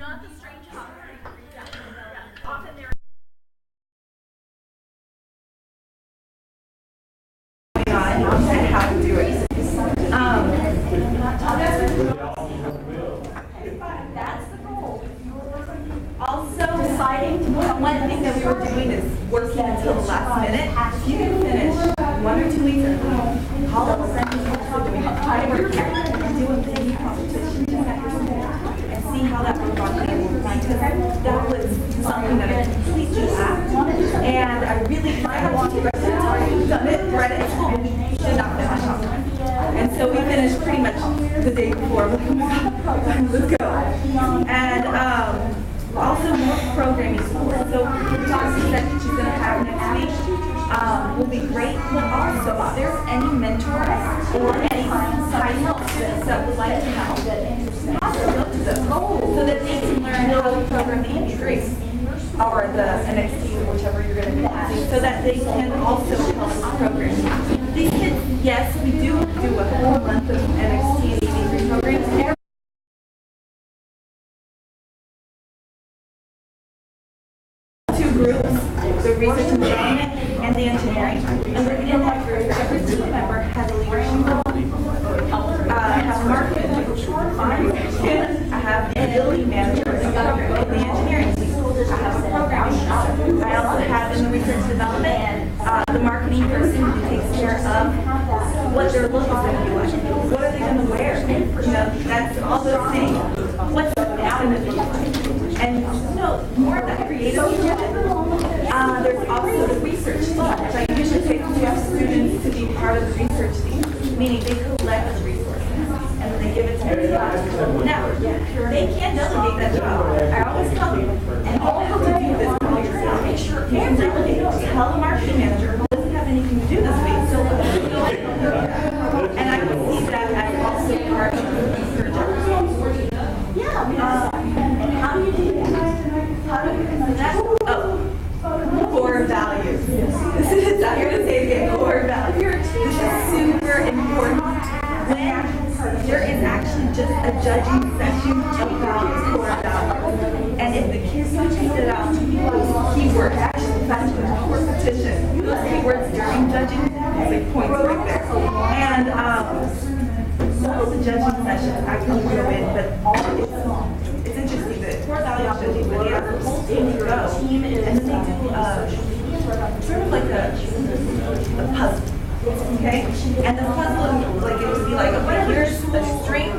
not the strange hopper. Yeah. Often they're and how to do it. That's the goal. Also, one thing that we were doing is working until the last minute. If you can finish 1 or 2 weeks at home, all of a sudden you're also doing a time work here and do a mini competition just at your school and see how that worked on you. Because that was something that I completely lacked. And I really want to recognize you've done it right at school and did not finish on time. And so we finished pretty much the day before. Let's go. And also more programming support. So the talks that she's going to have next week will be great. But also, if there's any mentors or any high schools that would like to help, go to them so that they can learn how to program the injuries or the NXT or whichever you're going to be using, so that they can also help with programming. These kids, yes, we do a whole month of NXT and EV3 programs. Two groups, the research and development and the engineering. And within that group, every team member has a leadership role. I have marketing, I have the ability manager in the engineering team. I have a program. I also have in the research and development the marketing person who takes care of what their look is going to be like. What are they going to wear? You know, that's all those things. What's the outfit look like? And more of that creative. There's also the research team, which I usually take 2 students to be part of the research team, meaning they collect the resources and then they give it to everybody. Now, they can't delegate that job. I always tell you, and all I have to do is call yourself, make sure you can delegate. Tell the marketing manager who doesn't have anything to do this week, so and I can see that as also part of the research. And how do you do that? How do you do that? Core values. This is, I'm going to say it again, core values. This is super important. When there is actually just a judging session about core values. And if the kids don't take it out, those keywords, actually, that's the core petition. Those keywords during judging, it's like points right there. And some of the judging sessions, I can go in, but it's interesting that core value judging, but they have a whole team to go, and then they do sort of like a puzzle, okay? And the puzzle, like it would be like, okay, here's a string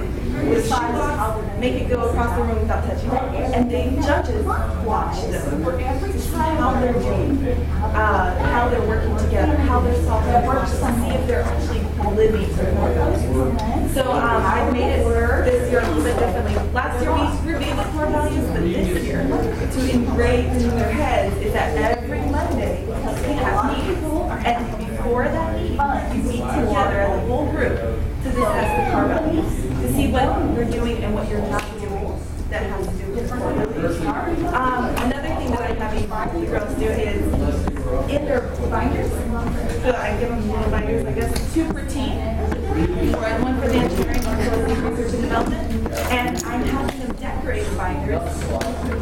with shoebox, make it go across the room without touching it. And the judges watch them to see how they're doing, how they're working together, how they're solving problems, to see if they're actually living their core values. So I made it this year a little bit differently. Last year we reviewed the core values, but this year, to engrave into their heads, is that every Monday we have meetings. And before that meeting, you meet together as a whole group to discuss the core values, to see what you're doing and what you're not doing that has to do with core values. Another thing that I'm having the girls do is in their binders. So I give them little binders, I guess 2 per team, one for the engineering, one for the research and development, and I'm having them decorate binders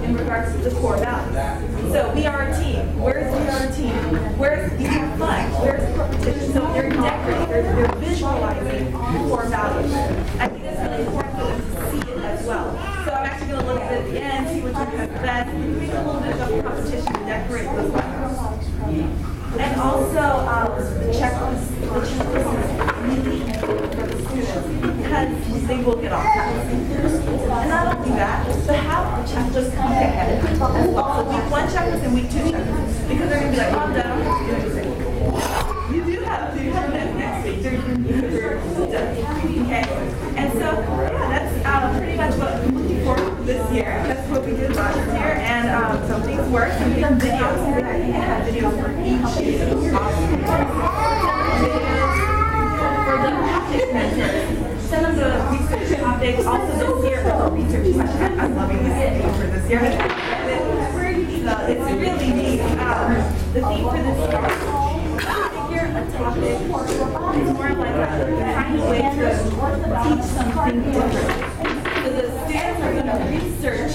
in regards to the core values. So we are a team. Where's we are a team? Where's you have fun? Where's competition? So they're decorating, they're visualizing core values. I think it's really important for them to see it as well. So I'm actually going to look at it at the end, see which one has the best, make a little bit of a competition to decorate those binders. And also the checklist. The checklist is really important for the students because they will get off task. And not only that, but have the checklist come ahead as well. So week 1 checklist and week 2 checklist. Because they're going to be like, oh, I'm done, I'm going to do this. You do have that next week. You're done. Okay? And so, yeah, that's pretty much what we're looking for this year. That's what we did last year. And some things work, some things videos. I think I have videos for each year. For the topic mentors. Some of the research topics, also this year for the research question. I'm loving this theme for this year. It's really neat. The theme for this year. A topic is more like a kind of way to teach something different. So the students are going to research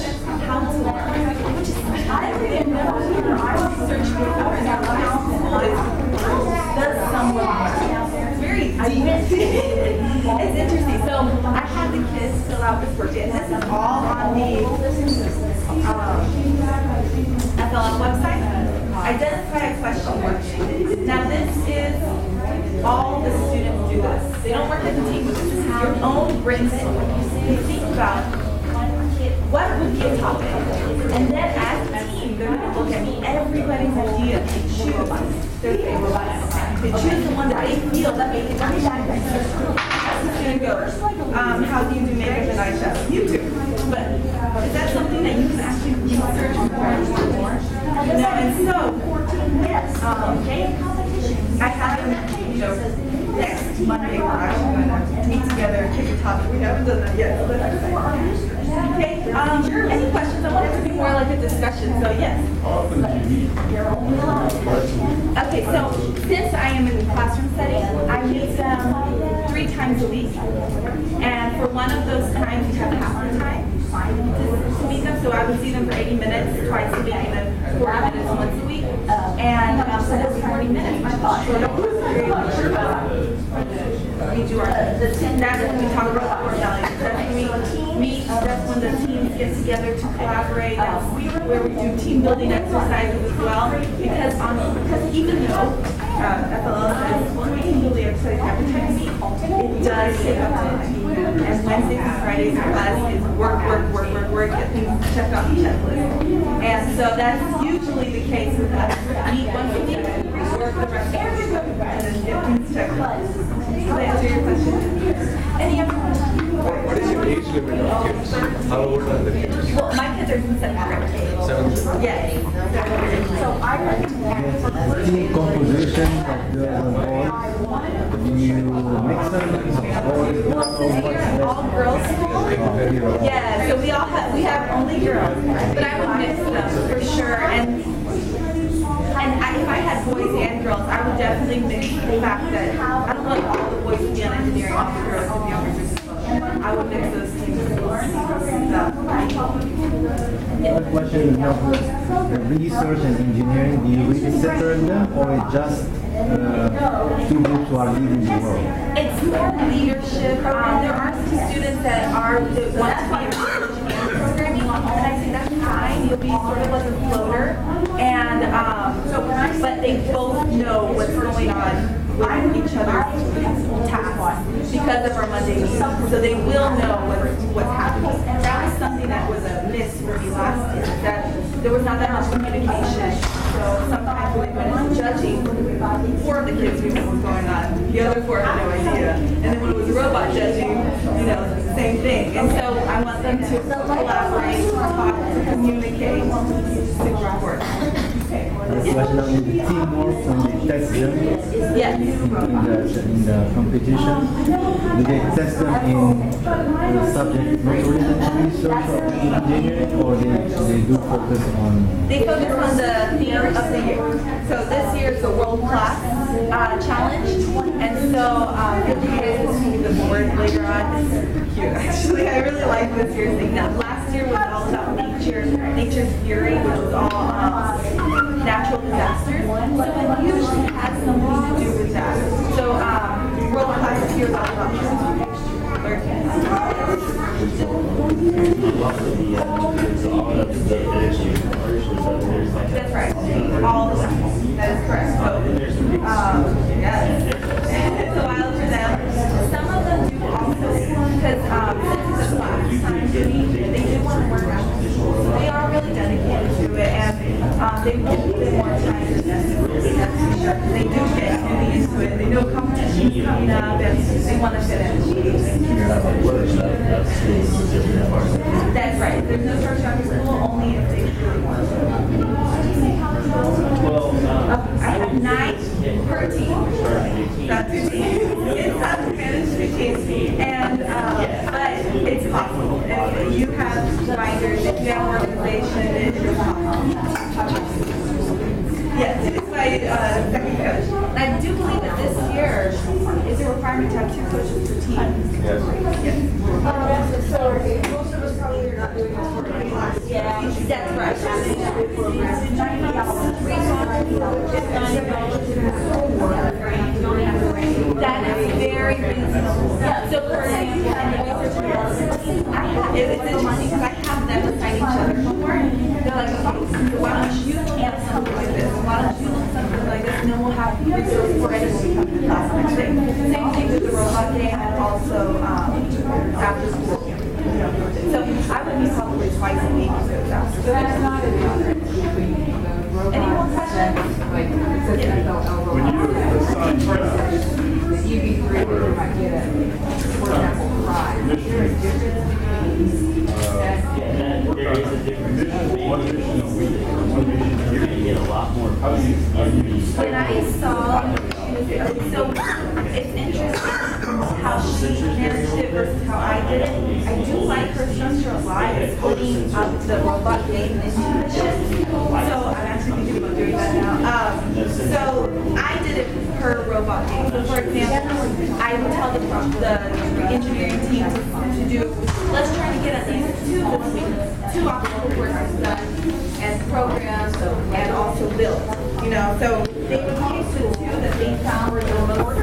all the students do this. They don't work as a team with this. This is your own brainstorm. You think about what would be a topic. And then as a team, they're going to look at everybody's idea and choose their favorite one. They choose the one that they feel that they can understand. Student goes, how do you do makeup and eyeshadow? You do. But is that something that you can actually research and learn more? And so, I have, next Monday, we're actually going to meet together and pick a topic. We haven't done that yet, so that's exciting. Okay, any questions? I want it to be more like a discussion, so yes. Okay, so since I am in the classroom setting, I meet them 3 times a week. And for one of those times, we have half the time to meet them. So I would see them for 80 minutes twice a week, and then 40 minutes once a week. And so that's 40 minutes. So don't lose very much. We do our, that's when we talk about core values. That's when we meet, that's when the teams get together to collaborate. That's where we do team building exercises as well. Because even though FLL says team building exercises every time we meet, it does take up time. And Wednesdays and Fridays class is work, get things checked off the checklist. And so that's usually the case with us. Meet once a week, work the rest of the week, and then get things checked off. Does that answer your question? Any other questions? What is your age limit of kids? How old are the kids? Well, my kids are in 7th grade. 7th grade? Yes. So I recommend team composition of the boys. Do you mix them? Boys, girls, all girls school. Yeah, so we have only girls, but I would mix them for sure. And if I had boys and girls, I would definitely mix the fact that I don't want all the boys to be on engineering, all the girls to be on business. I would mix those teams. The question is about the research and engineering. Do you really separate them, or it just 2 groups who are leading the world? It's more leadership. There are some students that want to be in programming, and I think that's fine. You'll be sort of like a floater, and but they both know what's going on with each other's tasks because of our Monday meetings. So they will know what's happening. That was something that was a miss for me last year. That there was not that much communication. So sometimes when we went into judging, 4 of the kids knew what was going on. The other 4 had no idea. And then when it was robot judging, it's the same thing. And so I want them to collaborate, to talk, to communicate. Super important. The question on the teamwork when they test them Yes. in the competition. Do they test them in the subject not related to research or engineering, or they do focus on? They focus on the theme of the year. So this year is the World Class Challenge, and so if you guys will see the board later on, it's super cute. Actually, I really like this year's thing. Now, last year was all about nature's fury, which was all natural disasters. So it usually has something to do with that. So World Class this year is all about That's right. All of them. That is correct. So, yes. It's a while for them. Some of them do also, because since it's a class, they do want to work out. They are really dedicated to it, and they will put in more time than necessary. That's for sure. They do get really into it. They know competition is coming up, and they want to fit in. That's right. There's no short track school, only if they really want to. I have 9 per team. That's 2 teams. It's not to manage 2 teams. And, but it's possible. If you have binders, if you have organization, it is possible. Yes, it is my second coach. I do believe that this year is a requirement to have 2 coaches per team. Yes. So most of us probably are not doing this for our class. Yeah, that's right. That is very reasonable. So for example, it's interesting because I have them assign each other homework. They're like, okay, so why don't you have something like this? Why don't you look something like this? And then we'll have resources for it when we come to class next day. that's not in the other. Any more questions? Like, it says FLL. When you assign tasks, The EV3 you might get it, for example, Thrive. Is there a difference between that? There is a difference. what mission are we, or what mission are You're going to get a lot more pieces in these. When I saw, so it's interesting how she managed it versus how I did it. I do like her structure a lot, putting the robot game into missions. So I'm actually thinking about doing that now. So I did it per robot game. So for example, I would tell the engineering team to do, let's try to get at least two obstacle courses done and programs and also build. You know, so they would pick the two that they found were the most,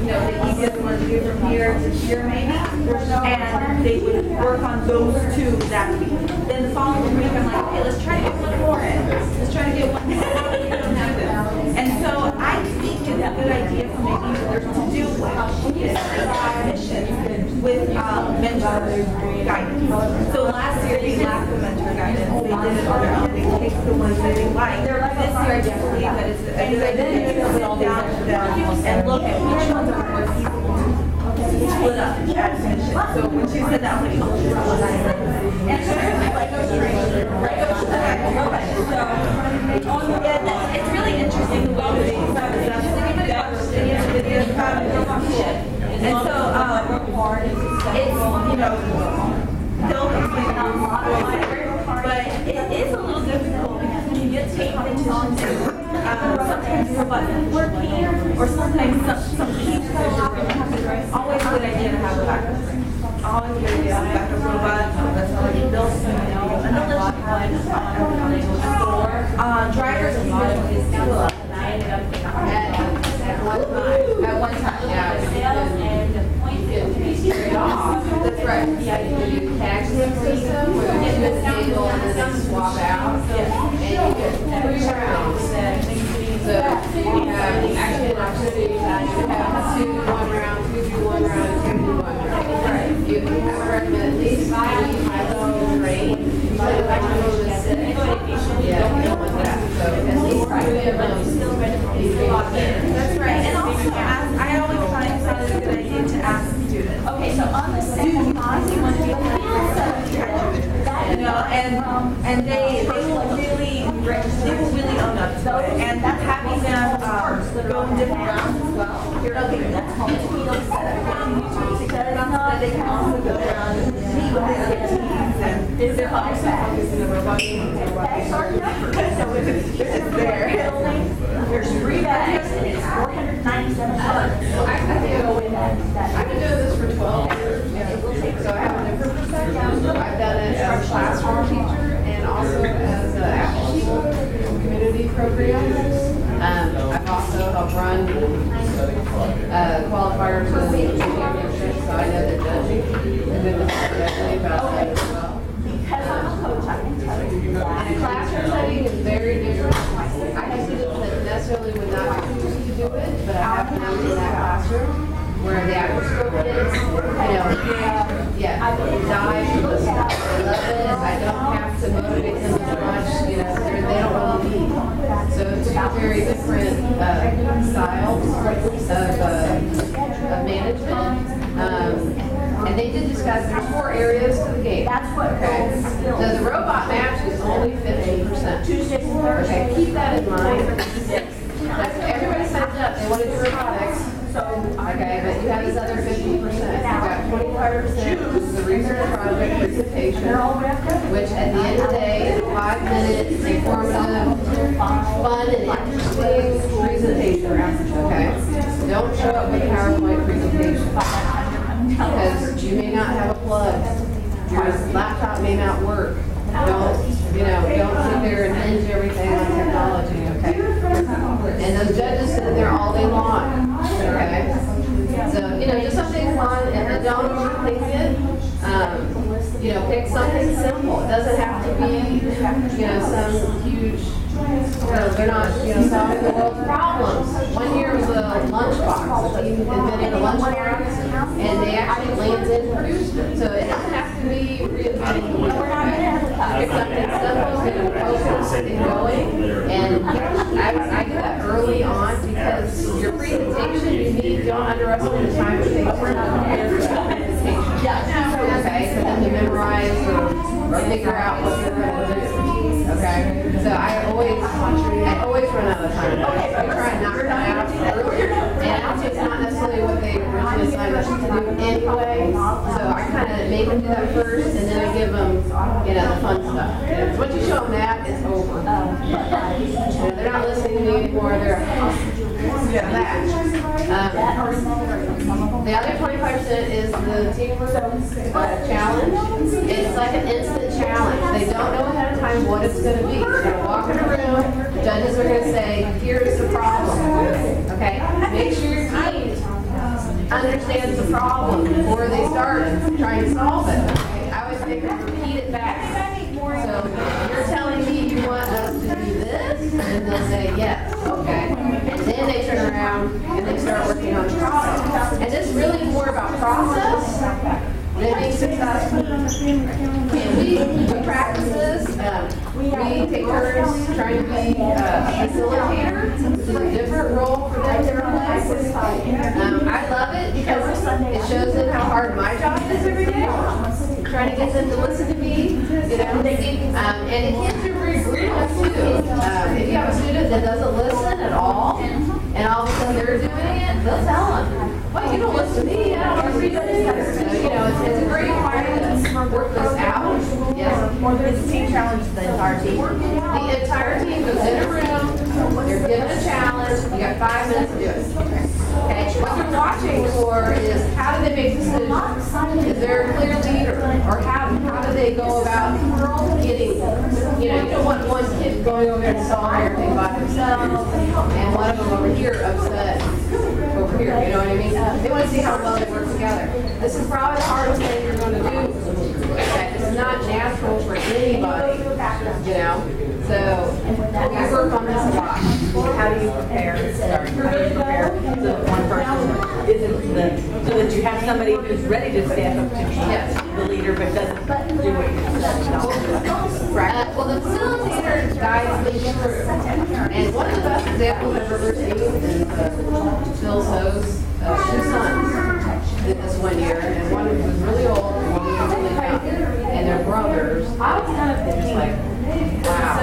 the easiest one to do from here to here maybe, and they would work on those two that week. Then the following week, I'm like, okay, let's try to get one more in. Let's try to get one more. And so I think it's a good idea for maybe to do missions with mentor guidance. So last year they lacked the mentor guidance. They did it on their own. They picked the ones that they liked. This year I just believe that it's a good idea to sit down with them and look at which ones are more feasible to split up as missions. So when she said that, I'm like, oh, this is nice. And so it's really interesting the way they describe it. Anybody watch videos about it? And so it's, they'll explain it a lot, but it is a little difficult because when you get to competitions, sometimes the robot isn't working, or sometimes some pieces are dropping. Always a good idea to have a backup. Always a good idea to have a backup robot that's already built, another one. Drivers can usually do a At one time, straight off. That's right. You do tag system where you get this table and then swap out. And you get 3 rounds. So you have actually an opportunity to have 2 do 1 round, 2 do 1 round, 2 do 1 round. You have to recommend at least 3 high-level trade. But if I can go to 6, yeah, you don't want that. So at least 3 of them. That's right. And also ask, I always find it's a good idea to ask students. Okay, so on the second class, you want to be and they will really own up to it. And having them go in different rounds as well. Okay, that's called field setup. But they can also go around and meet with their teams and they're also focused in the robot game. So it's there. There's 3 bags and it's $497. I've been doing this for 12 years. So I have a different perspective. I've done it as a classroom teacher and also as an after school community program. I've also helped run qualifiers for the championship, so I know the judging and then the definitely about that as well. Because I'm a coach, I can tell you that. And a classroom setting is very different. I have students that necessarily would not choose to do it, but I have them in that classroom where the after school kids, dive for the stuff. They love it. I don't have to motivate them as much. They don't really need. So it's 2 very different styles of management. And they did discuss there's 4 areas to the game. That's what okay. So the robot match is only 15%. Tuesdays and Thursdays. Okay, keep that in mind. Everybody signs up. They want to do robotics. Okay, but you have this other 50%. You've got 25%, which is the research project presentation, which at the end of the day is 5 minutes, informative, fun, and interesting presentation. Okay? Don't show up with a PowerPoint presentation. Because you may not have a plug. Your laptop may not work. Don't sit there and hinge everything on technology, okay? And those judges sit there all day long, okay? So, just something fun and don't overthink it. Pick something simple. It doesn't have to be, some huge, they're not, solving the world's problems. One year was a lunchbox. He invented a lunchbox, and they actually landed and produced it. So it doesn't have to be reinventing the wheel. pick something simple, get them focused and going. And I do that early on because your presentation, don't underestimate the time it takes for them to prepare for that presentation. Okay, for them to memorize or figure out what they're going to do. Okay, so I always run out of time. Okay, so I try and knock them out earlier, and also it's not necessarily what they originally signed up to do anyway. So I kind of make them do that first, and then I give them, the fun stuff. And once you show them that, it's over. They're not listening to me anymore. They're that. The other 25% is the teamwork challenge. It's like an instant challenge. They don't know ahead of time what it's going to be. They're going to walk in a room. The judges are going to say, here's the problem. Okay? Make sure your team understands the problem before they start trying to solve it. Okay? I always make them repeat it back. So you're telling me you want us to do this? And they'll say yes. Okay. And then they turn around and they start working on the process. And this really is more about process than being successful. And we practice this. We take turns trying to be a facilitator. This is a different role for them to realize. I love it because it shows them how hard my job is every day. Trying to get them to listen to me, and the kids are very brutal too. If you have a student that doesn't listen at all, and all of a sudden they're doing it, they'll tell them, well, you don't listen to me, I don't want to be doing it. So, it's a great way to work this out. Yes. Or there's a team challenge for the entire team. The entire team goes in a room, you're given a challenge, you got 5 minutes to do it. Okay, what you're watching for is how do they make decisions? Is there a clear leader? Or how do they go about getting, you don't want one kid going over there and solving everything by themselves, and one of them over here upset over here, you know what I mean? They want to see how well they work together. This is probably the hardest thing you're going to do. Okay? It's not natural for anybody, So we work on this a lot. How do you prepare? The one person isn't so that you have somebody who's ready to stand up to be the leader but doesn't do what you said. Well, the facilitator guides me through. And one of the best examples I've ever seen is Phil So's 2 sons did this one year, and one was really old and one was really young, and they're brothers. I was kind of thinking, wow.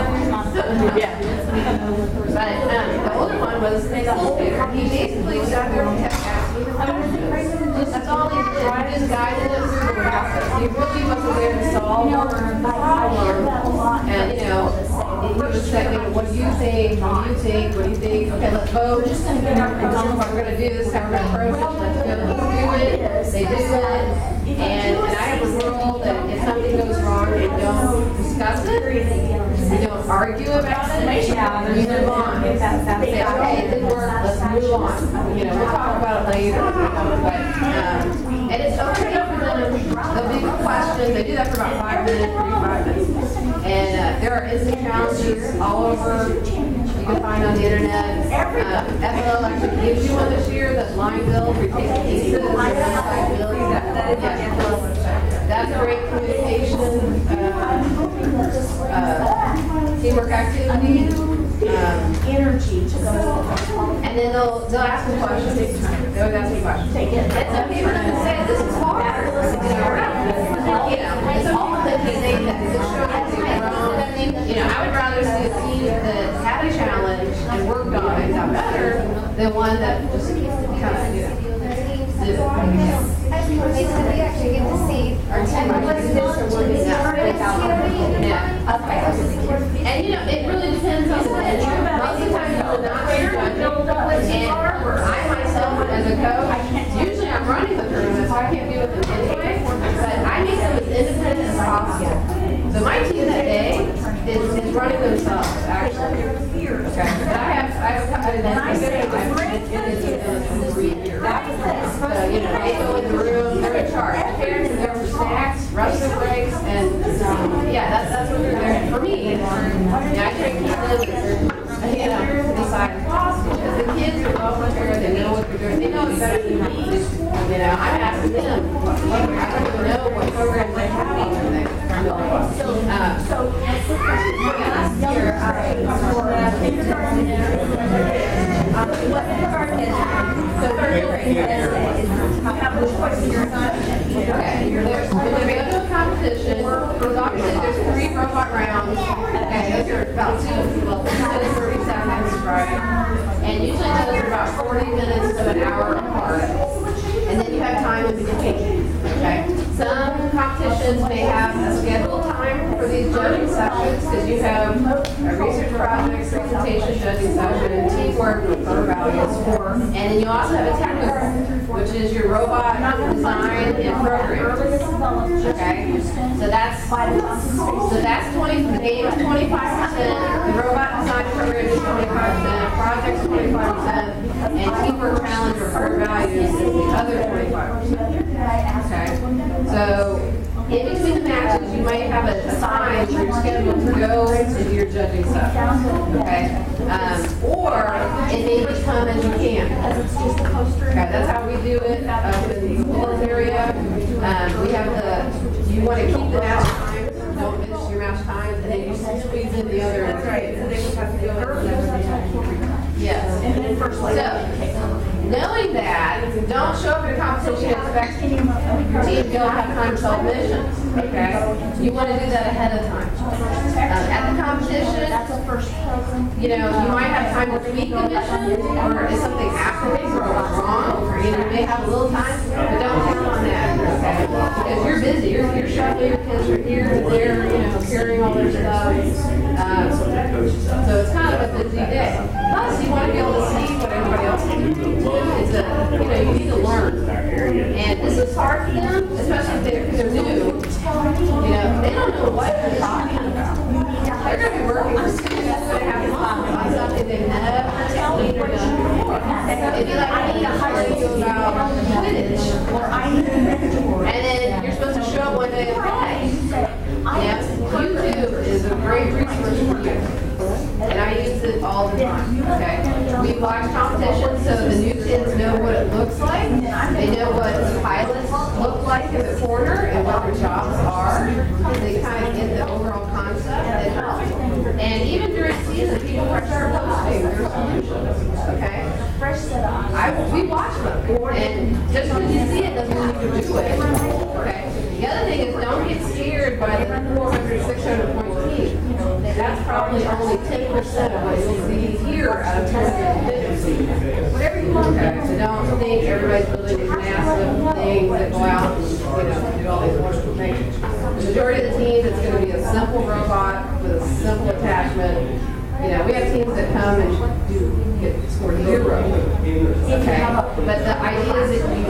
But the older one was the facilitator. He basically sat there and kept asking the questions. That's all he did. He just guided them through the process. He really wasn't there to solve the problem. And, he was saying, what do you think? What do you think? What do you think? Okay, let's vote. We're going to do this. How we're going to approach it. Let's go. Let's do it. They do it. And I have a rule that if something goes wrong, we don't discuss it. We don't argue about it. We move on. Say, okay, it didn't work. Let's move on. We'll talk about it later. And it's okay for them. There'll be questions. They do that for about 5 minutes, 3 to 5 minutes. And there are instant challenges all over. You can find on the internet. FLL actually gives you one this year that's line build, where you take the pieces and build. That's a great communication, teamwork activity. And then they'll ask me questions. They'll ask me questions. And some people are going to say, this is hard. It's all that they say that this show has grown. I would rather see a team that had a challenge and worked on it and got better than one that just kind of, did it. We actually get to see our team participants are working out. And it really depends on the venture. Most of the time people are not very judging. And I myself, as a coach, usually I'm running the tournament, so I can't be with them anyway. But I make them as independent as possible. So my team that day is running themselves, actually. Okay. But I have been 3 years. So, they go in the room, they're in charge. The parents are there for snacks, restroom breaks, and that's what they're there for me. I try to keep them, beside because the kids are well prepared, they know what they're doing, they know better than me. I'm asking them, I don't even know what programs they have on there. last year, so third grade, have the choice of your son. Okay, there's a competition. There's 3 robot rounds. Okay, those are about 2 to 30 seconds, right? And usually those are about 40 minutes to an hour apart. And then you have time in between. Okay. Some competitions may have a scheduled time for these judging sessions because you have a research project, presentation, judging session, and teamwork with core values. And then you also have a technical, which is your robot design and program. Okay. So that's 20, the game is 25%, the robot design program is 25%, projects 25%, and teamwork challenge or core values is the other 25%. Okay. So in between the matches, you might have a time you're scheduled to go to your judging session. Okay. Or it may just come as you can. Okay. That's how we do it in the Woodlands area. We have you want to keep the match time. Don't finish your match time, and then you squeeze in the other. That's right. So they just have to do it. Yes. And then first like knowing that, don't show up at a competition expecting your team to go have time to solve missions. Okay? You want to do that ahead of time. At the competition, you might have time to tweak the mission, or if something activates or goes wrong, or you may have a little time, but don't count on that. Okay? Because you're busy. You're shuffling your kids are here and there, carrying all their stuff. So it's kind of a busy day. Plus, you want to be able to see what everybody else is doing. You need to learn. And this is hard for them, especially if they're new. They don't know what they're talking about. They're going to be working for students that have to on something they've never seen or done before. It'd be like me telling you about Quidditch. And then you're supposed to show up one day and play. YouTube is a great resource for you. And I use it all the time. Okay. We watch competitions so the new kids know what it looks like. They know what pilots look like in the corner and what their jobs are. They kind of get the overall concept. And even during season, people start posting their solutions. Okay. We watch them. And just because you see it doesn't mean you do it. Okay. The other thing is don't get scared by the 400, 600 point team. That's probably only 10% of what you'll see here out of 250. Whatever you look at. So don't think everybody's building these massive things that go out and do all these wonderful things. The majority of the teams, it's going to be a simple robot with a simple attachment. We have teams that come and get scored 0. Okay, but the idea is that you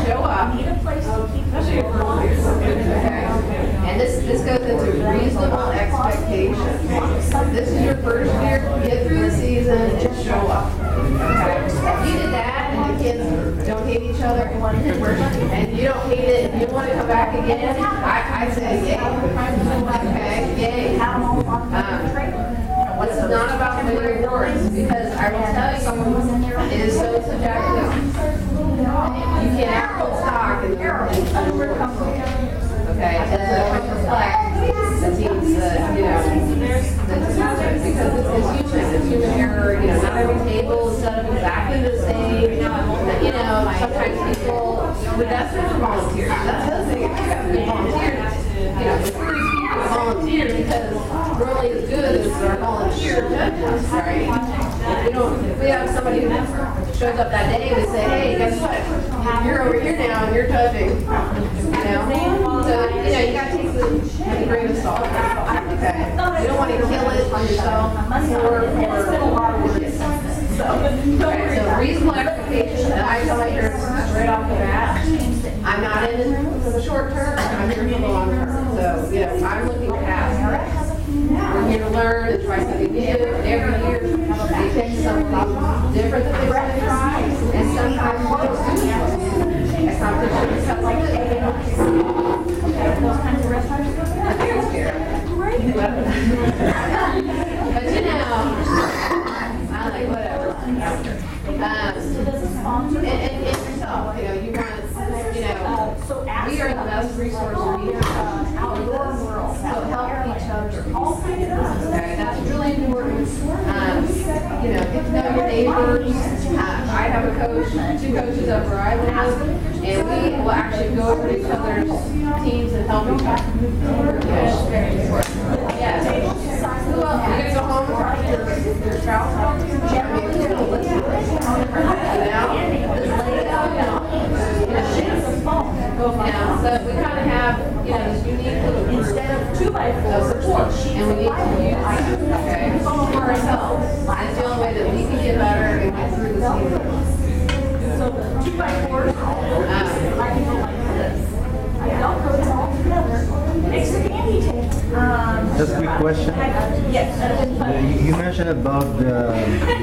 show up, especially your first year. Okay, and this goes into reasonable expectations. This is your first year. Get through the season and show up. Okay, if you did that and the kids don't hate each other and you don't hate it and you want to come back again, I say yay. Okay, yay. This is not about the rewards because I will tell you, it is so subjective. You can't have full stock in the okay, and so it reflects the teams that, because it's human error, not every table is set up exactly the same. Sometimes people, but that's for volunteers. That's the other thing, if you have good volunteers, volunteers because we're only as good as our volunteer judges, right? If we have somebody who shows up that day and we say, hey, guess what? You're over here now and you're judging. So, you got to take the grain of salt. Okay. You don't want to kill it on yourself so reasonable expectations, and I tell my parents right off the bat, I'm not in it for the short term, I'm here for the long term. So, I'm looking past. We're here to learn and try something new. Every year, they pick something different that they want to try, and sometimes we don't do it. A competition is something like this. Those kinds of restaurants. I think it's fair. But I like whatever. And yourself, you want, we are the best resource we have out in the world. So help each You know, get to know your neighbors. I have a coach, 2 coaches up where I live, and we will actually go over to each other's teams and help each other. Yeah. Who else? You're gonna go home and talk to your spouse? I mean, you're gonna listen to this. Yeah, so we kind of have, you know, this unique little group of support, and we need to use it, okay, for ourselves. And it's the only way that we can get better and get through this season. So the 2x4s, I can go like this. I don't put them all together. Makes a candy tape. Just a quick question. Yes. You mentioned about the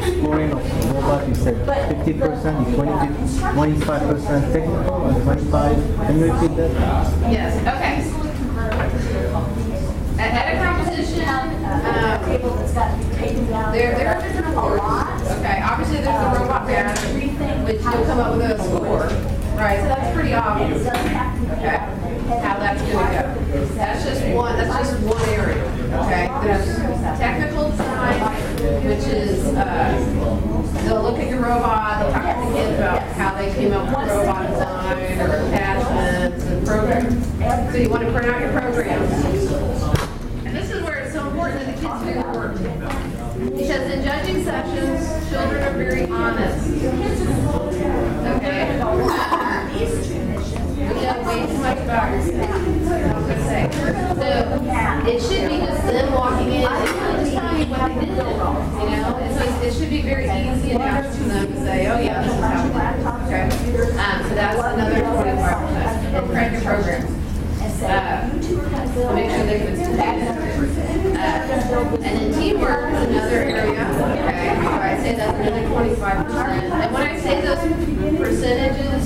scoring of robot. You said 50%, 25% technical, and 25%. Can you repeat that? Yes, okay. At a competition, there are different awards. Okay, obviously there's the robot badge, which you'll come up with a score, right? So that's pretty obvious. Okay, how that's going to go. That's just one area. Okay, there's technical design, which is they'll look at your robot, they'll talk to the kids about how they came up with robot design or attachments and programs. So you want to print out your programs. And this is where it's so important that the kids do the work. Because in judging sessions, children are very honest. Okay? We know way too much about yourself. I'm going to say. So it should be just them walking in and really just telling you what they did. You know? And so it should be very easy and natural for them to say, oh yeah, this is how we did it. Okay? So that's another 25%. And crank your programs. Make sure they can do that. And then teamwork is another area. Okay, so I say that's another 25%. And when I say those percentages,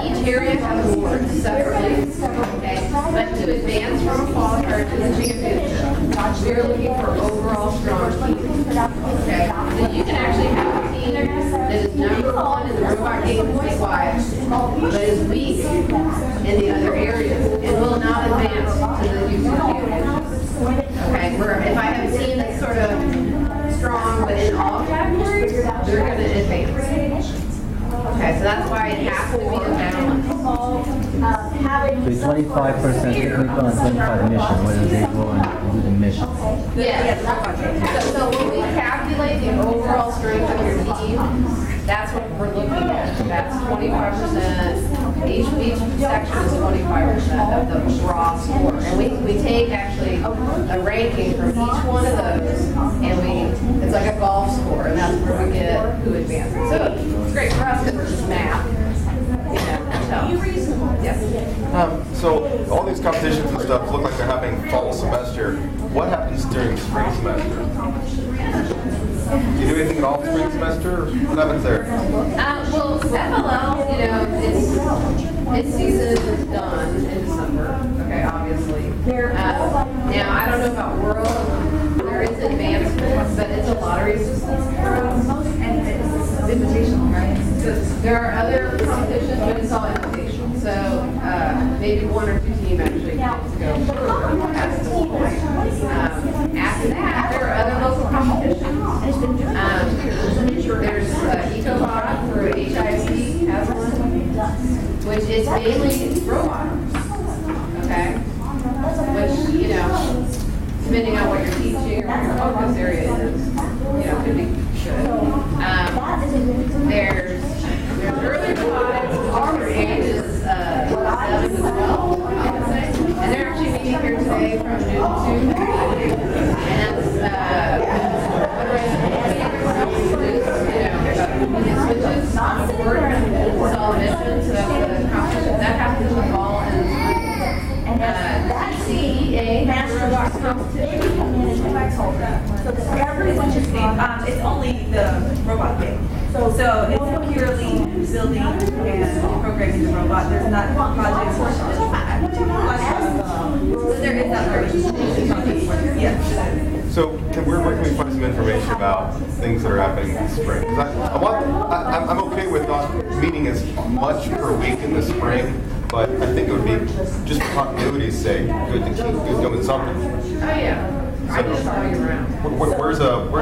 each area has awards separately. Okay, but to advance from a qualifier to the championship, we're looking for overall strong teams. Okay, so you can actually have a team that is number 1 in the robot game statewide, but is weak in the other areas and will not advance to the YouTube championship. Okay, where if I have a team that's sort of strong but in all categories, they're going to advance. Okay, so that's why it has to be a balance. So 25% technical and 25 mission, whether they go and do the mission. Yes. So when we calculate the overall strength of your team, that's what we're looking at. That's 25%. Each section is 25% of the raw score. And we take actually a ranking from each one of those, and it's like a golf score, and that's where we get who advances. So it's great for us because it's math. Yes. So all these competitions and stuff look like they're having fall semester. What happens during spring semester? Do you do anything at all spring semester? What happens there? Well, FLL, you know, its season is done in December. Okay, obviously. Now, I don't know about World. There is advancement, but it's a lottery system. And it's invitational, right? There are other competitions, but it's all invitational. So maybe 1 or 2 teams actually get to go past this point. After that, there are other local competitions. There's Kickoff through HIC has one, which is mainly robots. Okay? Which, you know, depending on what you're teaching or what your focus area is, you know, could be good. There's early robotics, our age is 7 to 12, I would say. And they're actually meeting here today from noon to 3. And switches on the board and install missions, so that's the competition. That happens in the fall and CEA Master competition. So everyone should see, it's only the robot game. So it's purely building and programming the robot. There's not projects or so there is that part. Yes. So where can we find some information about things that are happening in the spring? Because I'm okay with not meeting as much per week in the spring, but I think it would be, just for continuity's sake, good to keep doing something. Oh yeah. I just saw you around. Where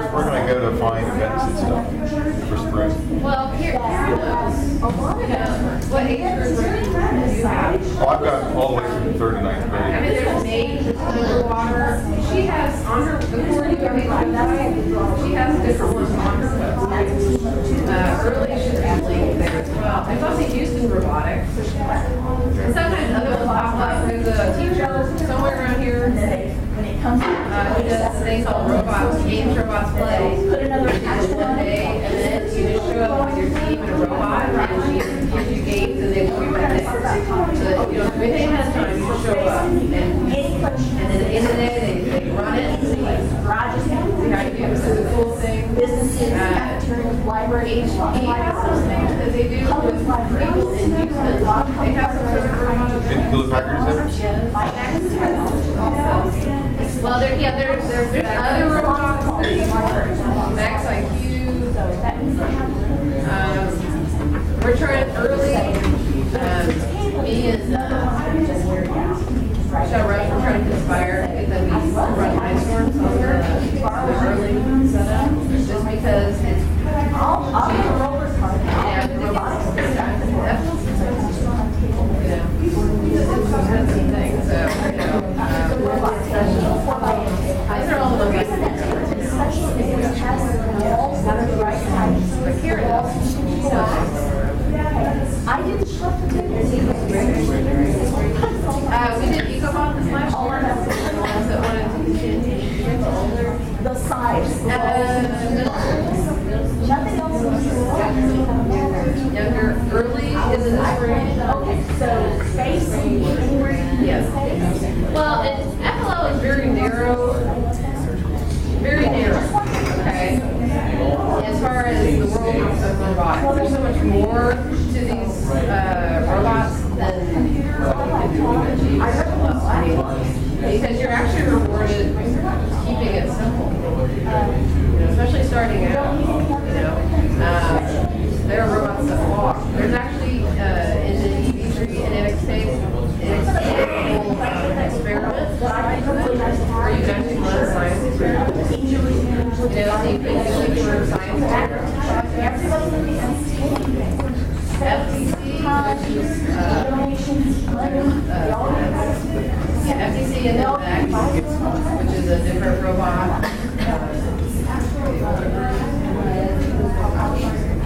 can I go to find events and stuff for spring? Well, here, what age group do you have? Oh, I've got all the way from 3rd to 9th I grade. mean, there's Nate, there's Underwater. She has on her, before you go to website, she has different ones on her website. Early, she's usually there as well. There's also Houston Robotics. And sometimes other ones pop up. There's a teacher somewhere around here who does things called robots, games robots play. Put another one day, and then you just show up with your team and a robot, and she gives you games, and they will be right there. So that you don't do anything ahead of time, you just show up. And then at the end of the day, they run it. See how you do. This is a cool thing. HP has those things that they do with people in Houston. They have some sort of robots. In Hewlett Packard Center? Well, there's other robots. Max IQ. We're trying early. Me and Michelle Rush, we're trying to inspire that we run brainstorms on the early setup, just because it's I didn't shut the tables. we did Kickoff this last year. The ones that wanted to continue older. The size. Nothing else. Younger, early is in the spring. Okay, so space anywhere. Yes. Well, FLL is very narrow. Very narrow. Okay. As far as the world of robotics, there's so much more to these robots than what we can achieve. Because you're actually rewarded keeping it simple. Especially starting out. There are robots that walk. There's actually in the EV3 and NXT experiment where you can actually run science experiments. See if you for science experiments. FTC, which is FTC and NX, which is a different robot.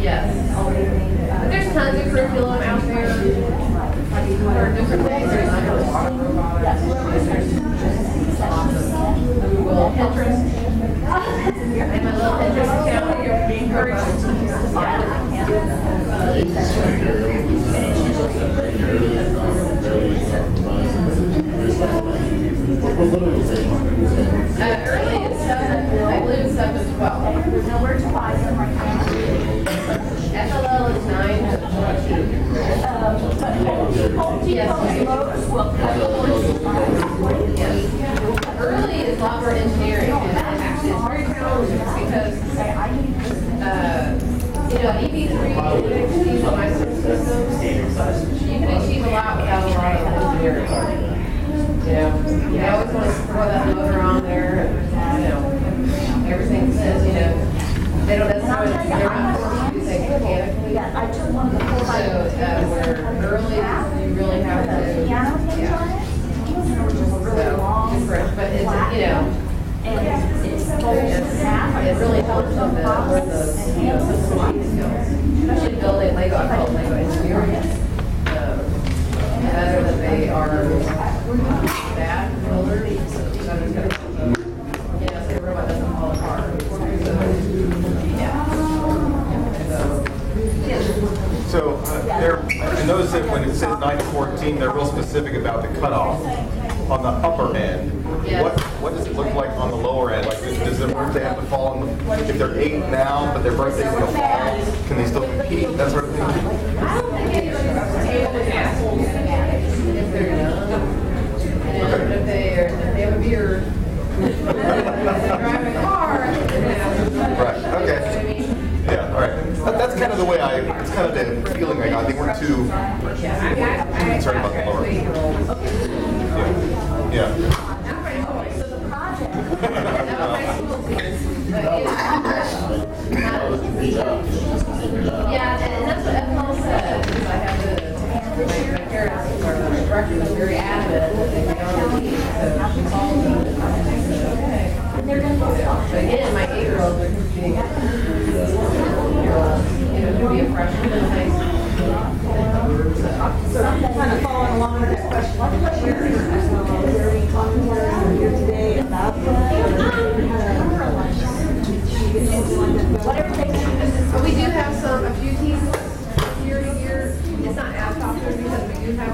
Yes. But there's tons of curriculum out there for different things. There's underwater robotics. There's Google, Pinterest. And my little Pinterest account. You're being encouraged to early is 7. I believe it's 7 to 12. Nowhere to buy them right now. FLL is 9 to 14. Yes. Early is a lot more engineering, and actually it's very challenging because, EV3 and microsystems, you can achieve a lot without a lot of engineering. You always want to throw that motor on there, and, everything says, they don't necessarily, they're not forced to do things mechanically. I took one of the 4x4. So, where early, you really have to, different, but it's, it really helps them to learn those, system skills, especially building Lego. I call it Lego engineering. Better that they are bad builders, so that it's going to, so the robot doesn't fall apart. So I noticed that when it says 9 to 14, they're real specific about the cutoff. On the upper end, Yes. what does it look like on the lower end? Like, does their birthday have to fall on if they're 8 now, but their birthday's in the fall, can they still compete? That sort of thing? I don't think anyone's able to ask if they're young, and if they have a beard, drive a car, Right, okay. Yeah, all right. That's kind of the way it's kind of the feeling I got. They weren't too concerned about the lower. Yeah. So the project So again, my 8-year-olds are competing. To be a freshman in high school. So kind of following along with that question, are we talking here today about We do have a few teams year to year. It's not as popular because we do have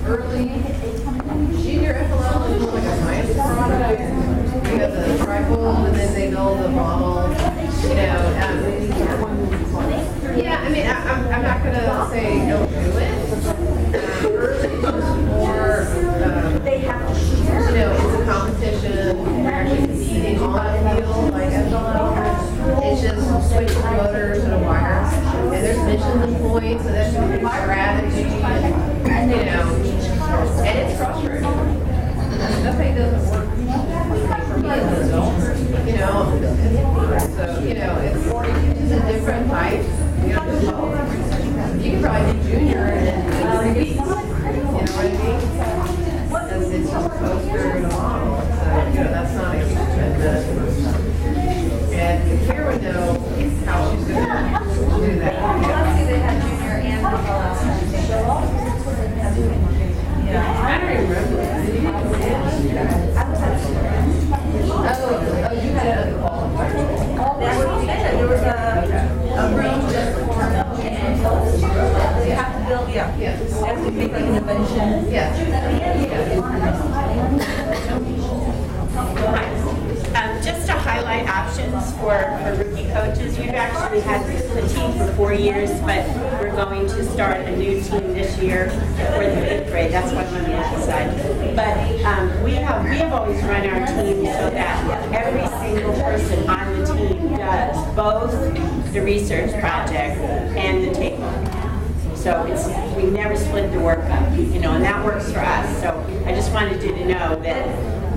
early junior FLL is more like a science product. We have the tripod and then they build the model. Yeah, I mean, I'm not going to say don't do it. Early is more, it's a competition. We're actually competing on the field like FLL. It's just switching motors and a wire. And there's missions and points, and there's strategy, and it's frustrating. Nothing doesn't work for me as an adult, So, it's a different type. You can probably do junior and then you know what I mean? Because it's just a poster and a model. So, that's not a huge trend. And Kara would know how she's going to do that. they had junior and I don't even remember. You had a qualifier. There was a room just for you have to build, Yeah. you have to make an invention. Yeah. Just to highlight options for rookie coaches, we've actually had the team for 4 years, but we're going to start a new team this year for the 5th grade. That's what I'm on the other side. But we have always run our team so that every single person on the team does both the research project and the table. So we never split the work up, and that works for us. So I just wanted you to know that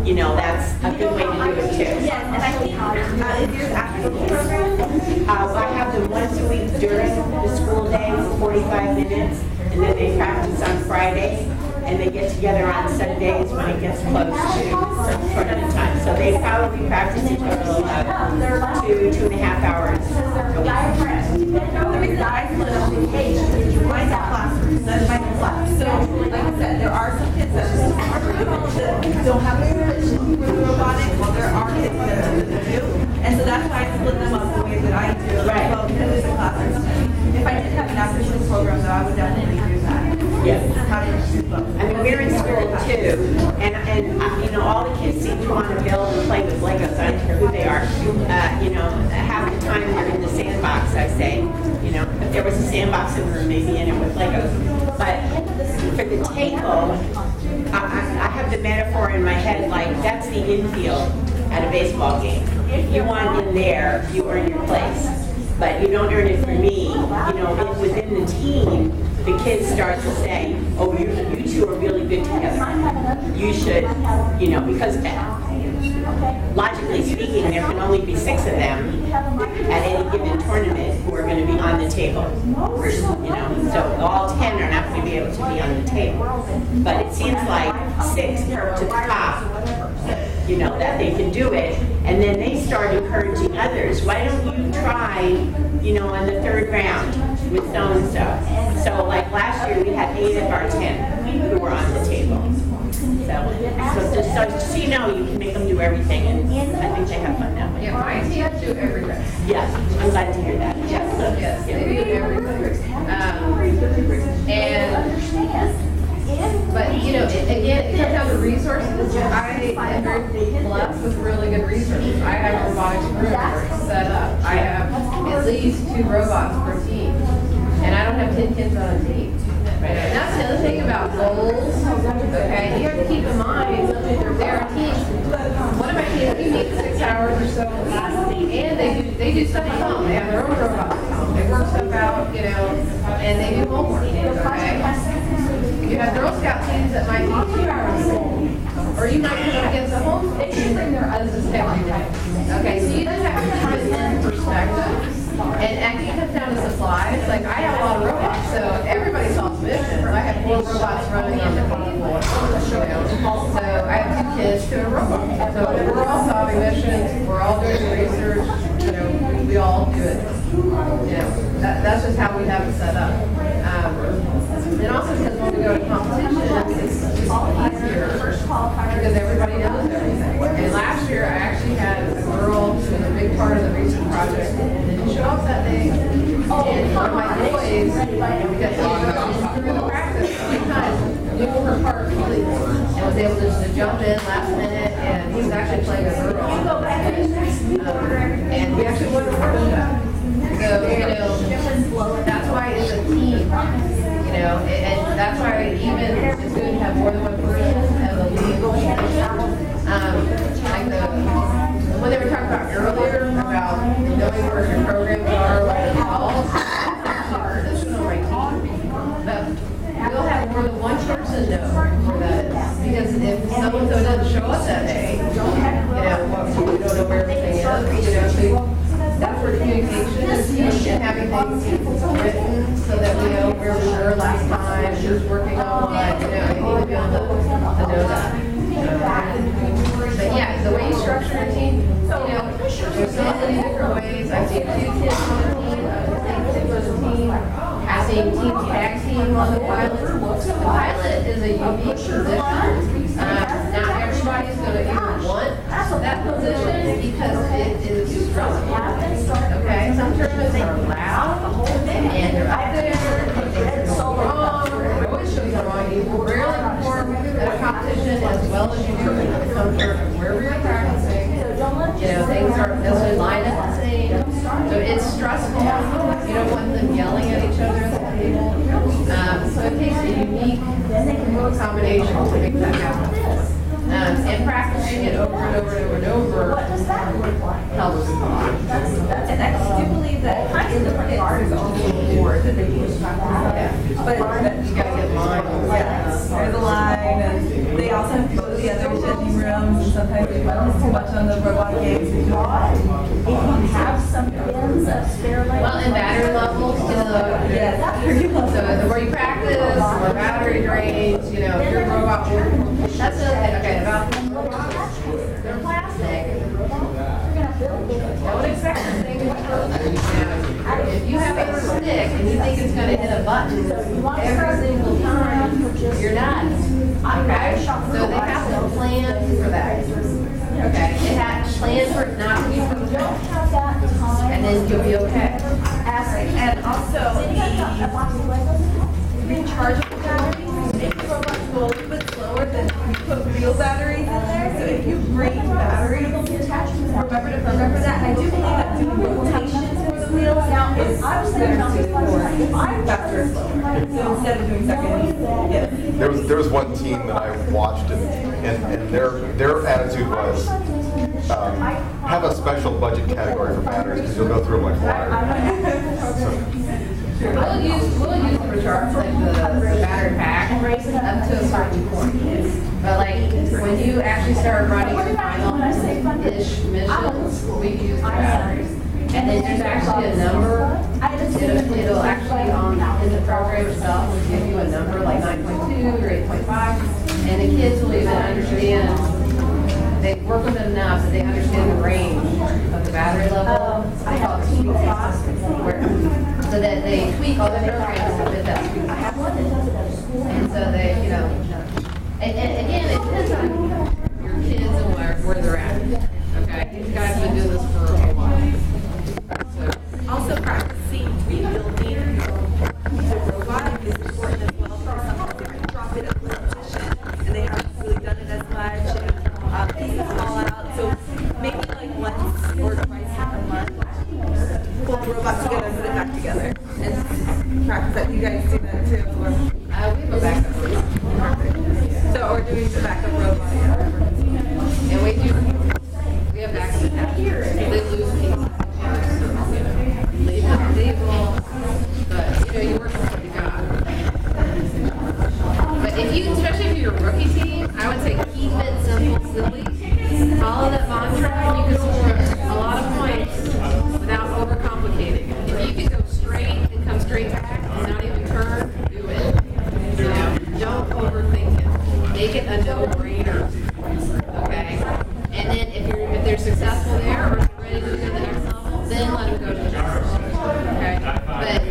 that's a good way to do it too. Yes, and I think if you're after the program, I have them once a week during the school day for 45 minutes, and then they practice on Friday, and they get together on Sundays when it gets close to tournament time. So they probably practice a total of 2.5 hours a week. the reason I split up the age is my classroom, that's my class. So, like I said, there are some kids that don't have a connection with robotics, well, there are kids that do. And so that's why I split them up the way that I do. Right. Well, because it's a classroom study. If I did have an after-school program, though, I would definitely do that. Yes. How do you do both? I mean, we're in school too, and all the kids seem to want to build and play with Legos. I don't care who they are. Half the time they're in the sandbox, I say. If there was a sandbox in the room, maybe in it with Legos. But for the table, I have the metaphor in my head like that's the infield at a baseball game. You want in there, you earn your place. But you don't earn it for me. Within the team, the kids start to say, oh, you two are really good together. You should, because logically speaking, there can only be 6 of them at any given tournament who are going to be on the table. So all 10 are not going to be able to be on the table. But it seems like 6 are to the top, that they can do it. And then they start encouraging others. Why don't you try, on the 3rd round with so-and-so. So like last year, we had 8 of our 10 who were on the table. So just so you know, you can make them do everything, and I think they have fun that way. Yeah, my teams do everything. Yeah, I'm glad to hear that. Yes, they do everything. But again, it comes down to resources. I am very blessed with really good resources. I have a robotics room set up. I have at least 2 robots per team, and I don't have 10 kids on a team. Right? And that's the other thing about goals. Okay, you have to keep in mind there are teams. One of my teams, we meet 6 hours or so, and they do stuff at home. They have their own robots at home. They work stuff out, and they do homework. Okay. You have Girl Scout teams that might be 2 hours, or you might come up against a home. They can bring their others every day. Okay, so you just have to put it in perspective. And it comes down to supplies. Like I have a lot of robots, so everybody solves missions. I have 4 robots running on the floor. So I have 2 kids to a robot. So we're all solving just how we have it set up. And also because when we go to competition, it's just easier because everybody knows everything. And last year, I actually had a girl who was a big part of the research project and didn't show up that day. And one of my boys, because through the practice, sometimes knew her part completely and was able just to jump in last minute, and he was actually playing a girl. And we actually won a workshop. So, that's why it's a team, and that's why even it's good to have more than one person as a lead. Like when they were talking about earlier about knowing where your programs are, what it involves, this is on my team. But we'll have more than one person know where that is. Because if someone doesn't show up that day, we don't know where everything is, so that's where communication is huge, and having things written so that we know where we were last time, who's working on what, you need to be able to know that. But yeah, the way you structure a team, there's so many different ways. I've seen 2 kids on the team, I've seen 6 on the team, I've seen tag team on the pilot. The pilot is a unique position. Not everybody's going to even want that position because it is stressful. Okay, some tournaments are loud and they're up there, they're so wrong, they're always showing you wrong. You will rarely perform at a competition as well as you do in some tournament wherever you're practicing. Things aren't necessarily lined up the same. So it's stressful. You don't want them yelling at each other at the table. So it takes a unique combination to make that happen. And practicing it over and over and over and over helps a lot. And I do believe that kinds of different cards on the board that they use. But you gotta get line. Yes, there's a line, and they also have to go to the other judging rooms, and sometimes they focus too much on the robot games. If you have some pins of spare light. Well, and battery levels, so the more you practice, the more battery drains, if your robot that's the thing, okay, about they're plastic. Don't expect the thing to be broken. If you have a stick and you think it's going to hit a button every single time, you're not. Okay? So they have to plan for that. Okay? They have to plan for it not to be broken. And then you'll be okay. And also, rechargeable batteries make the robot go a little bit slower than if you put real batteries in there. So if you bring batteries, remember to program for that. And I do believe that doing rotations for the wheels now is better suited for faster and slower. So instead of doing seconds, yes. There was one team that I watched, and their attitude was have a special budget category for batteries because you'll go through them like water. We'll use the recharge, like the battery pack, up to a certain point. But like when you actually start running your final-ish missions, we use the batteries. And then there's actually a number. It'll actually in the program itself will give you a number like 9.2 or 8.5, and the kids will even understand. They work with it enough that they understand the range of the battery level. I call it sweet spot, so that they tweak all the programs to fit that sweet spot. And so they, and again, it depends on your kids and where they're at. Okay, these guys have been doing this for a while. So, Also, practicing rebuilding the robot is important as well. Because sometimes they can drop it at the position and they haven't really done it as much. Pieces fall out. So maybe like once or twice a month, pull the robot together and put it back together. And practice that. You guys do that too? Or? we have a backup robot. So we're doing the backup robot. And we have backup attachments. They lose pieces. Leave them stable. But you work with what you got. But especially if you're a rookie team, I would say keep it simple, silly. Follow that mantra, and you can score a lot of points without overcomplicating it. If you can go straight and come straight back and not even turn, do it. Don't overthink it. Make it a no-brainer. Okay? And then if they're successful there or ready to go to the next level, then let them go to the next level. Okay? But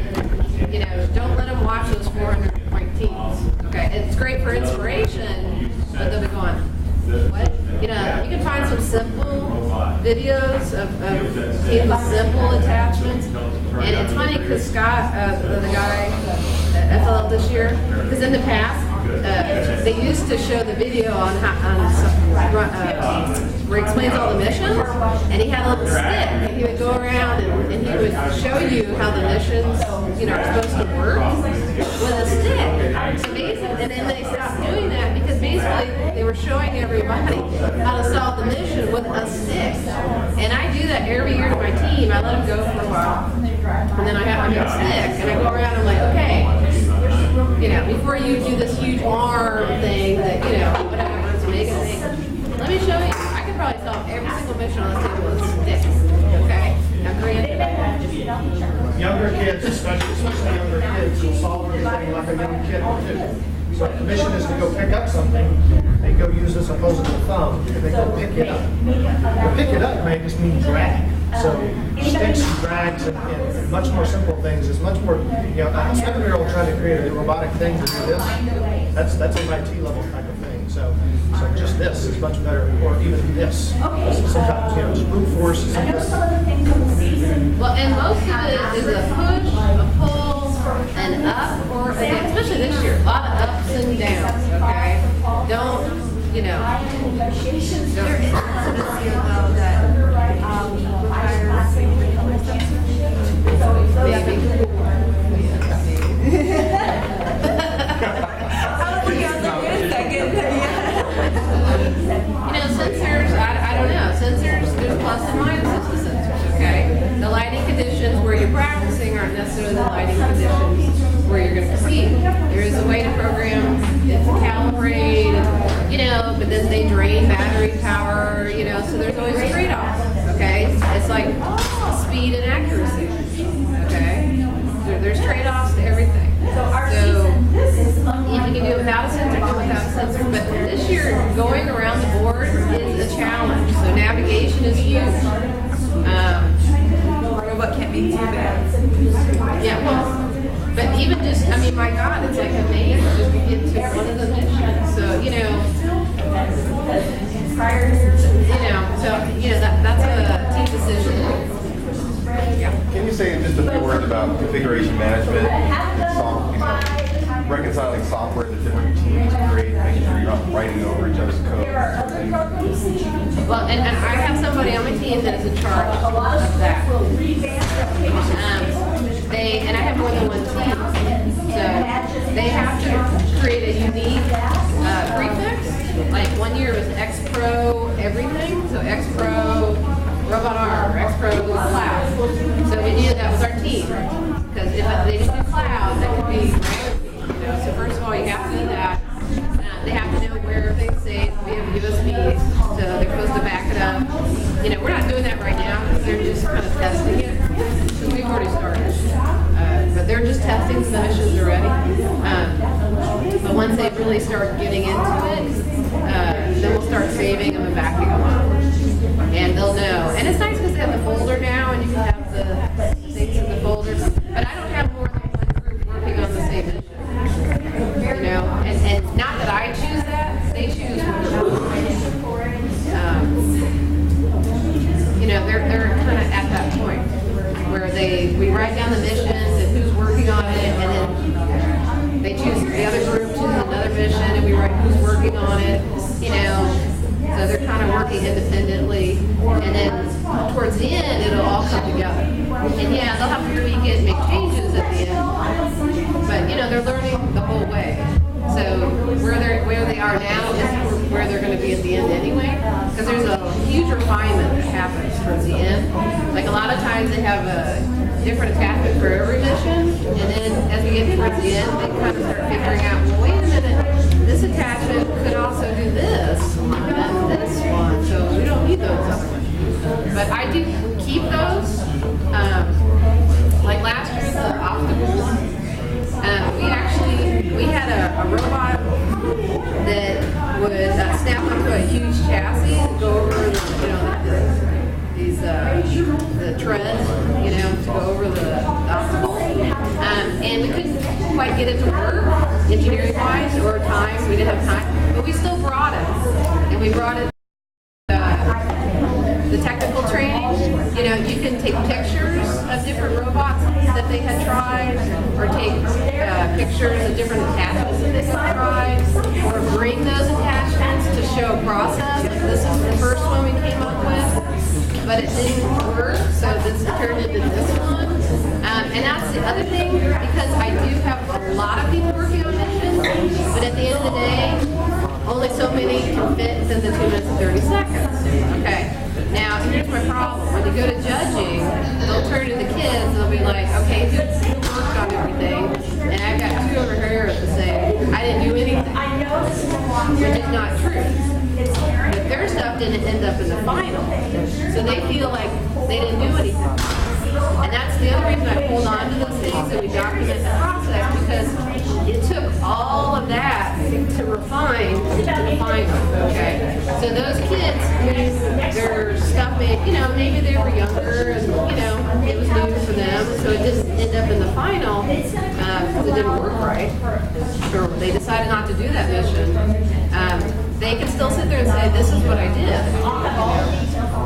some simple videos of teams with simple attachments. And it's funny because Scott, the guy at FLL this year, because in the past, they used to show the video on where he explains all the missions, and he had a little stick, and he would go around and he would show you how the missions, are supposed to work with a stick. So basically, and then they stopped doing that because basically they were showing everybody how to solve the mission with a stick. And I do that every year to my team. I let them go for a while, and then I have my stick, and I go around and I'm like, okay. Before you do this huge arm thing that, whatever, it's making a thing, let me show you. I could probably solve every single mission on this table with sticks. Okay? Now, granted, younger kids, especially younger kids, will solve everything like a young kid would do. So if the mission is to go pick up something, they go use this opposable thumb, and they go pick it up. To pick it up may just mean drag. So sticks and drags and much more simple things is much more, a 7-year-old trying to create a robotic thing to do this, that's an IT level type of thing. So just this is much better, or even this. Sometimes, just brute force is well, and most of it is a push, a pull, an up, or especially this year, a lot of ups and downs, okay? Don't. There is a video though that requires sensors, I don't know. Sensors, there's plus and minuses with sensors, okay? The lighting conditions where you're practicing aren't necessarily the lighting conditions where you're going to proceed. There is a way to program it to calibrate, but then they drain battery power, so there's always trade-offs, okay? It's like speed and accuracy, okay? There's trade-offs to everything. So if you can do it without a sensor, do it without a sensor. But this year, going around the board is a challenge. So navigation is huge. Robot can't be too bad. Yeah, well, but even just, my God, it's like amazing just to get to one of the missions. So, that's a team decision. Yeah. Can you say just a few words about configuration management and reconciling software that different teams create, making sure you're not writing over each other's code? Well, and I have somebody on my team that is in charge of that. And I have more than one team, so they have to create a unique prefix. Like 1 year was X Pro everything, so X Pro Robot Arm, or X Pro Cloud. So we knew that was our team, because if they just do cloud, that could be So first of all, you have to do that. They have to know where everything's safe. We have USB, so they're supposed to back it up. We're not doing that right now because they're just kind of testing it. Because we've already started. But they're just testing so the missions are ready. But once they really start getting into it, then we'll start saving them and backing them up. And they'll know. And it's nice because they have the folder now and you can have the things in the folder. But I don't have more than one group working on the same mission. And not that I choose that, they choose they're kind of at that point where we write down the missions and who's working on it, and then they choose the other group chooses another mission, and we write who's working on it, so they're kind of working independently, and then towards the end it'll all come together. And yeah, they'll have to tweak it and make changes at the end, but they're learning the whole way. So where they are now is where they're going to be at the end anyway, because there's a huge refinement that happens towards the end. Like a lot of times they have a different attachment for every mission, and then as we get towards the end, they kind of start figuring out, well, wait a minute, this attachment could also do this, and this one, so we don't need those other ones. But I do keep those. Like last year, the obstacles. We had a robot that would snap onto a huge chassis and go over the treads, to go over the obstacle. And we couldn't quite get it to work engineering-wise or time. We didn't have time, but we still brought it. And the technical training, you know, you can take pictures of different robots that they had tried, or take pictures of different attachments that they had tried, or bring those attachments to show a process. Like this is the first one we came up with, but it didn't work, so this turned into this one. And that's the other thing, because I do have a lot of people working on missions, but at the end of the day, only so many can fit within the 2 minutes and 30 seconds. Okay. Now, here's my problem. When you go to judging, they'll turn to the kids and they'll be like, okay, who worked on everything? And I've got two over here that say, I didn't do anything. Which is not true. But their stuff didn't end up in the final. So they feel like they didn't do anything. And that's the other reason I hold on to those things and we document the process, because it took all of that to refine to the final, okay? So those kids, their stuff maybe they were younger and, it was new for them, so it didn't end up in the final because it didn't work right. Or they decided not to do that mission. They can still sit there and say, this is what I did.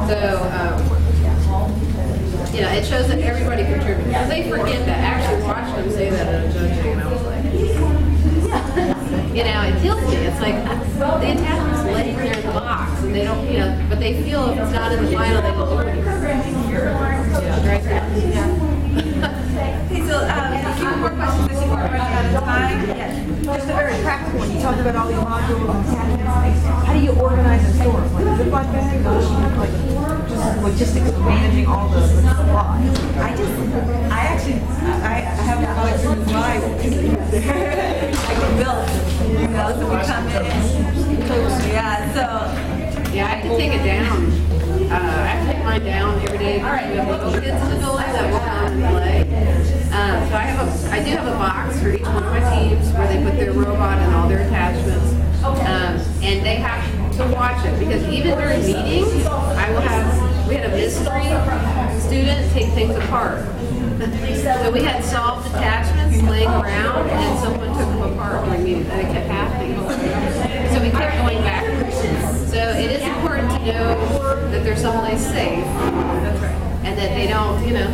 So, it shows that everybody contributed. Because they forget that. Actually watching them say that in a judging, and I was like, it kills me. It's like, the attachment's laying there in the box, and they don't, but they feel if it's not in the final, they don't do anything. Right? Okay, so a few more questions as we're running out of time. Yes. Just a very practical one. You talked about all these modules and attachments. How do you organize the stores? Like a Ziploc bag, or like just logistics of managing all the supplies? I have a collection of Bible. I can build, so we come in. Yeah, I have to take it down. I have to take mine down every day. We have little kids in the building that will come and play. So I do have a box for each one of my teams where they put their robot and all their attachments. And they have to watch it, because even during meetings, we had a mystery student take things apart. So we had solved attachments laying around, and someone took them apart during meetings, and it kept happening. So we kept going backwards. So it is important to know that they're someplace safe. That's right. And that they don't, yeah.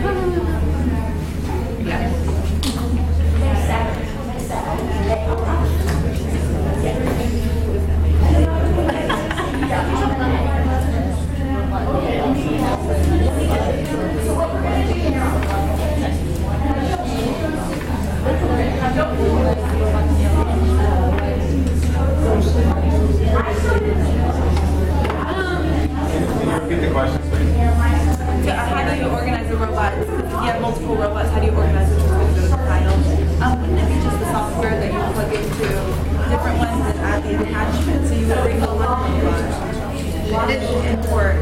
Repeat the question, please. So how do you organize the robots? If you have multiple robots, how do you organize which ones go to the final? Wouldn't it be just the software that you plug into different ones and add the attachment? So you would bring the one robot and work.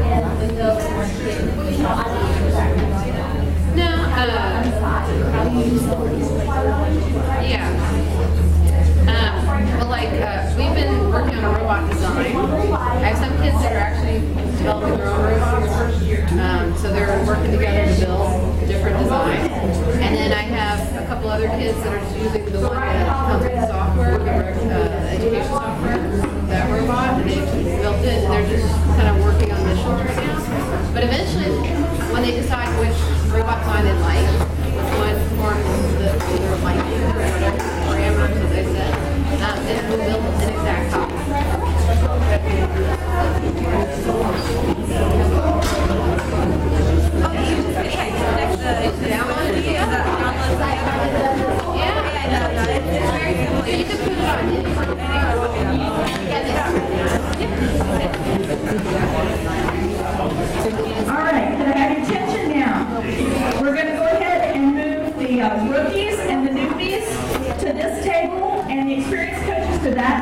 We've been working on a robot design. I have some kids that are actually developing their own robots. So they're working together to build different designs. And then I have a couple other kids that are using the one that comes with the software, the education software, that robot, and they've built it, and they're just kind of working on missions right now. But eventually, when they decide which robot design they like, which one forms their liking or whatever parameters that they set, then we'll build an exact copy. You can put it on All right, can I have your attention now? We're going to go ahead and move the rookies and the newbies to this table and the experienced coaches to that.